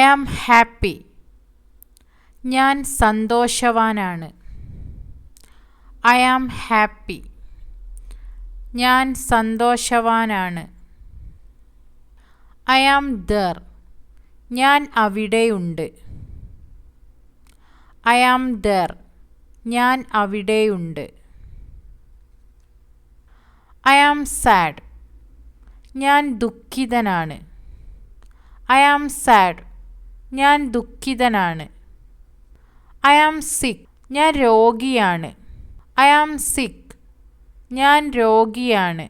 ആം happy. ഞാൻ സന്തോഷവാനാണ്. I am happy. ഞാൻ സന്തോഷവാനാണ്. I am there. ഞാൻ അവിടെയുണ്ട്. I am there. ഞാൻ അവിടെയുണ്ട്. I am sad. ഞാൻ ദുഃഖിതനാണ്. I am sad. ഞാൻ ദുഃഖിതനാണ്. I am sick. ഞാൻ രോഗിയാണ്. I am sick. ഞാൻ രോഗിയാണ്.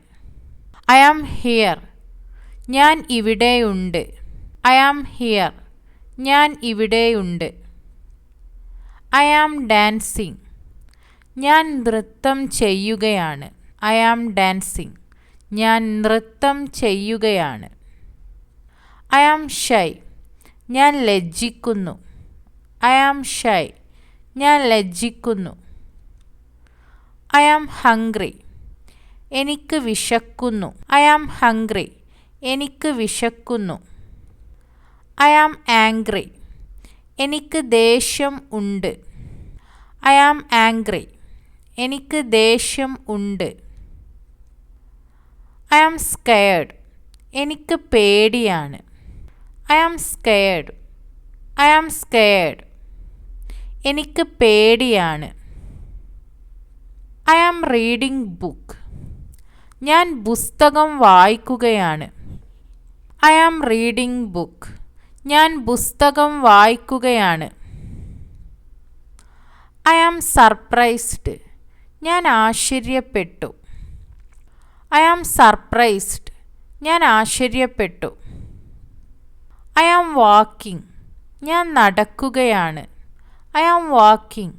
I am here. ഞാൻ ഇവിടെയുണ്ട്. I am here. ഞാൻ ഇവിടെയുണ്ട്. I am dancing. ഞാൻ നൃത്തം ചെയ്യുകയാണ്. I am dancing. ഞാൻ നൃത്തം ചെയ്യുകയാണ്. I am shy. ഞാൻ ലജ്ജിക്കുന്നു. I am shy. ഞാൻ ലജ്ജിക്കുന്നു. I am hungry. എനിക്ക് വിശക്കുന്നു. I am hungry. എനിക്ക് വിശക്കുന്നു. I am angry. എനിക്ക് ദേഷ്യം ഉണ്ട്. I am angry. എനിക്ക് ദേഷ്യം ഉണ്ട്. I am scared. എനിക്ക് പേടിയാണ്. I am scared. I am scared. എനിക്ക് പേടിയാണ്. I am reading book. ഞാൻ പുസ്തകം വായിക്കുകയാണ്. I am reading book. ഞാൻ പുസ്തകം വായിക്കുകയാണ്. I am surprised. ഞാൻ ആശ്ചര്യപ്പെട്ടു. I am surprised. ഞാൻ ആശ്ചര്യപ്പെട്ടു. I am walking. ഞാൻ നടക്കുകയാണ്. I am walking.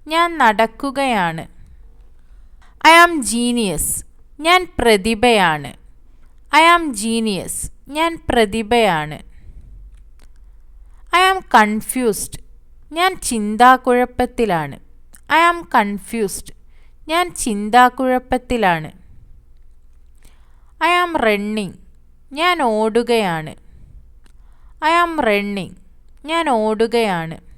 ഞാൻ നടക്കുകയാണ്. I am genius. ഞാൻ പ്രതിഭയാണ്. I am genius. ഞാൻ പ്രതിഭയാണ്. I am confused. ഞാൻ ചിന്താക്കുഴപ്പത്തിലാണ്. I am confused. ഞാൻ ചിന്താക്കുഴപ്പത്തിലാണ്. I am running. ഞാൻ ഓടുകയാണ്. I am running. ഞാൻ ഓടുകയാണ്.